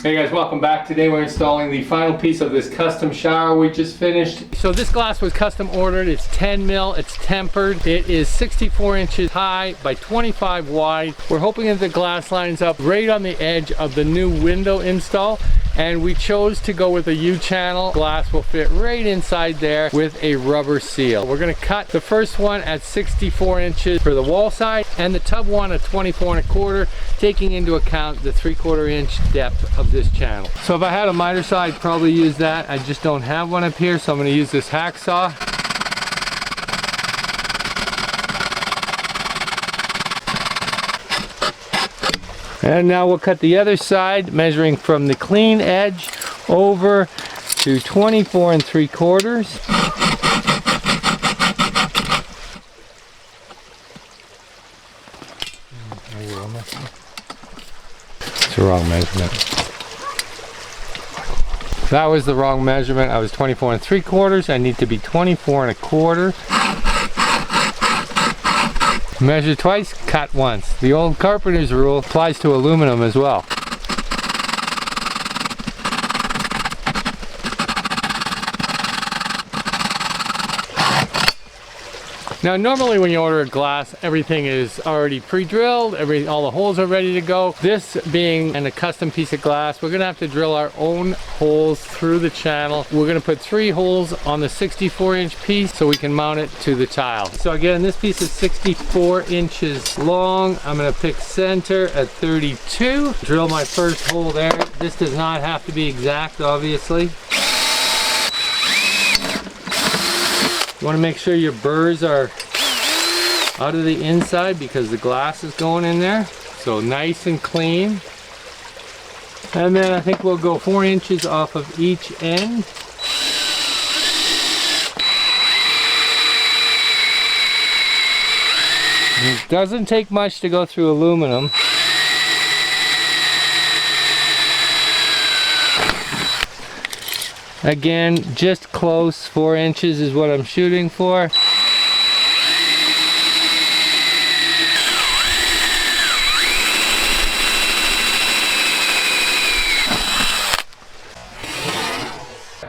Hey guys, welcome back. Today we're installing the final piece of this custom shower we just finished. So this glass was custom ordered. It's 10 mil, it's tempered. It is 64 inches high by 25 wide. We're hoping that the glass lines up right on the edge of the new window install. And we chose to go with a U-channel. Glass will fit right inside there with a rubber seal. We're gonna cut the first one at 64 inches for the wall side and the tub one at 24 1/4, taking into account the 3/4 inch depth of this channel. So if I had a miter saw, I'd probably use that. I just don't have one up here, so I'm gonna use this hacksaw. And now we'll cut the other side, measuring from the clean edge over to 24 3/4. It's the wrong measurement. That was the wrong measurement. I was 24 3/4. I need to be 24 1/4. Measure twice, cut once. The old carpenter's rule applies to aluminum as well. Now normally when you order a glass, everything is already pre-drilled, all the holes are ready to go. This being a custom piece of glass, we're gonna have to drill our own holes through the channel. We're gonna put 3 holes on the 64 inch piece so we can mount it to the tile. So again, this piece is 64 inches long. I'm gonna pick center at 32. Drill my first hole there. This does not have to be exact, obviously. You want to make sure your burrs are out of the inside because the glass is going in there. So nice and clean. And then I think we'll go 4 inches off of each end. It doesn't take much to go through aluminum. Again, just close, 4 inches is what I'm shooting for.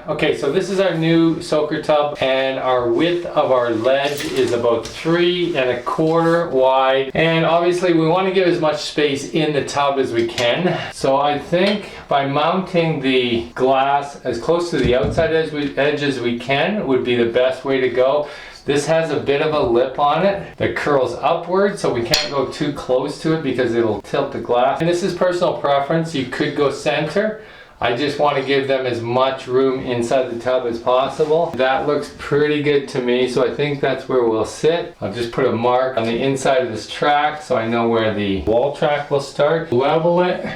Okay, so this is our new soaker tub, and our width of our ledge is about 3 1/4 wide. And obviously we want to get as much space in the tub as we can. So I think by mounting the glass as close to the outside edge as we can would be the best way to go. This has a bit of a lip on it that curls upward, so we can't go too close to it because it'll tilt the glass. And this is personal preference. You could go center. I just want to give them as much room inside the tub as possible. That looks pretty good to me, so I think that's where we'll sit. I'll just put a mark on the inside of this track so I know where the wall track will start. Level it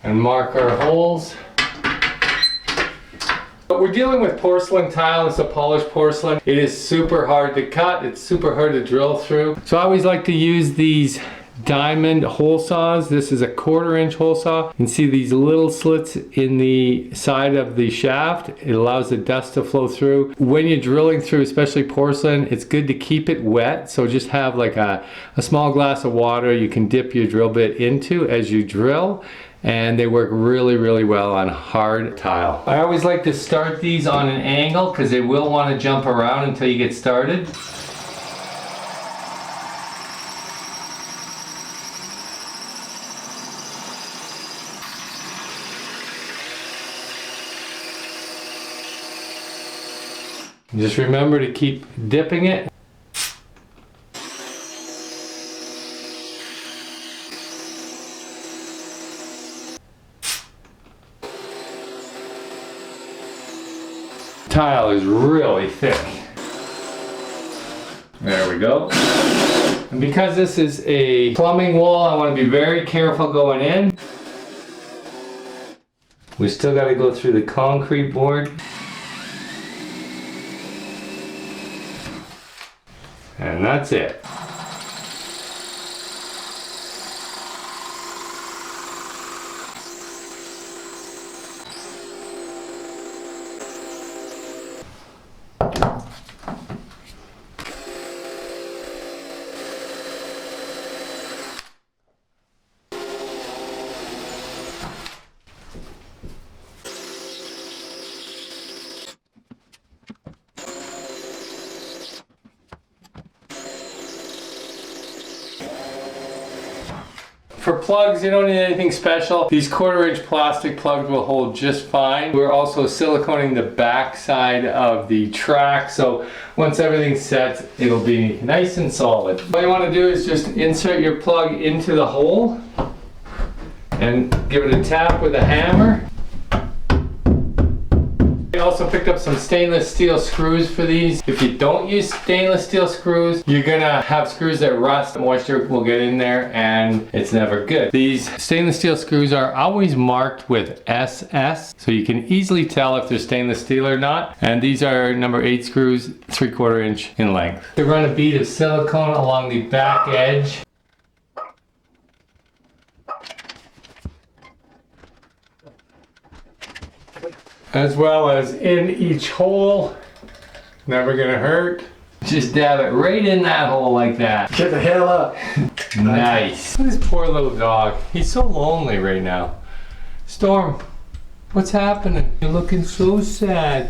and mark our holes. But we're dealing with porcelain tile. It's a polished porcelain. It is super hard to cut. It's super hard to drill through. So I always like to use these diamond hole saws. This is a 1/4 inch hole saw. You can see these little slits in the side of the shaft. It allows the dust to flow through. When you're drilling through, especially porcelain, it's good to keep it wet. So just have like a small glass of water you can dip your drill bit into as you drill. And they work really, really well on hard tile. I always like to start these on an angle because they will want to jump around until you get started. Just remember to keep dipping it. Tile is really thick. There we go. And because this is a plumbing wall, I want to be very careful going in. We still got to go through the concrete board. And that's it. For plugs, you don't need anything special. These 1/4 inch plastic plugs will hold just fine. We're also siliconing the back side of the track, so once everything's set, it'll be nice and solid. All you want to do is just insert your plug into the hole and give it a tap with a hammer. I also picked up some stainless steel screws for these. If you don't use stainless steel screws, you're gonna have screws that rust. Moisture will get in there and it's never good. These stainless steel screws are always marked with SS, so you can easily tell if they're stainless steel or not. And these are number 8 screws, 3/4 inch in length. To run a bead of silicone along the back edge. As well as in each hole. Never gonna hurt. Just dab it right in that hole like that. Get the hell up. Nice. This poor little dog. He's so lonely right now. Storm, what's happening? You're looking so sad.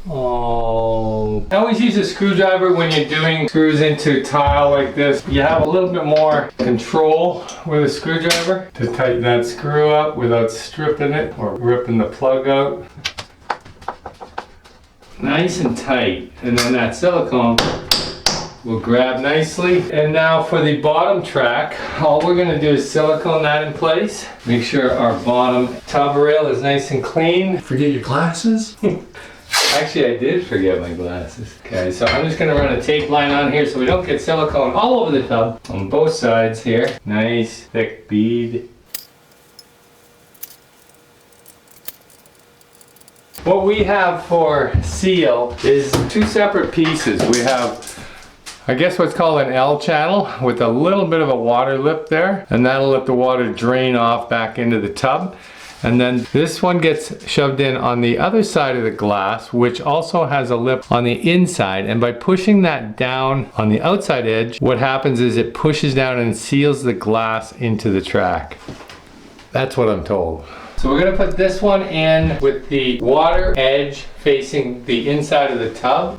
Oh. I always use a screwdriver when you're doing screws into tile like this. You have a little bit more control with a screwdriver to tighten that screw up without stripping it or ripping the plug out. Nice and tight. And then that silicone will grab nicely. And now for the bottom track, all we're gonna do is silicone that in place. Make sure our bottom tub rail is nice and clean. Forget your glasses? Actually, I did forget my glasses. Okay, so I'm just gonna run a tape line on here so we don't get silicone all over the tub on both sides here. Nice thick bead. What we have for seal is 2 separate pieces. We have, I guess what's called an L channel with a little bit of a water lip there, and that'll let the water drain off back into the tub. And then this one gets shoved in on the other side of the glass, which also has a lip on the inside. And by pushing that down on the outside edge, what happens is it pushes down and seals the glass into the track. That's what I'm told. So we're gonna put this one in with the water edge facing the inside of the tub.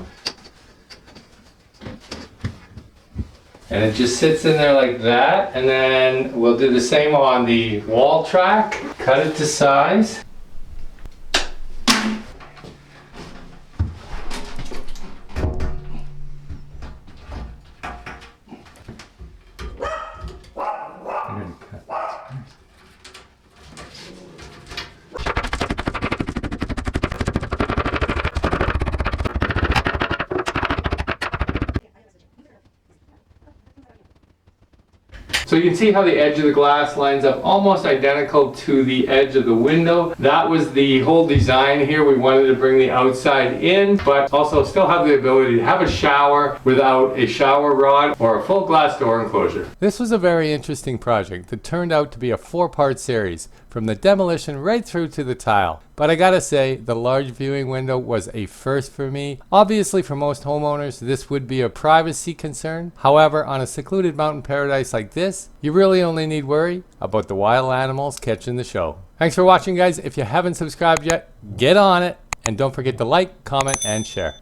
And it just sits in there like that. And then we'll do the same on the wall track. Cut it to size. So you can see how the edge of the glass lines up almost identical to the edge of the window. That was the whole design here. We wanted to bring the outside in, but also still have the ability to have a shower without a shower rod or a full glass door enclosure. This was a very interesting project that turned out to be a 4-part series, from the demolition right through to the tile. But I gotta say, the large viewing window was a first for me. Obviously, for most homeowners, this would be a privacy concern. However, on a secluded mountain paradise like this, you really only need worry about the wild animals catching the show. Thanks for watching, guys. If you haven't subscribed yet, get on it. And don't forget to like, comment, and share.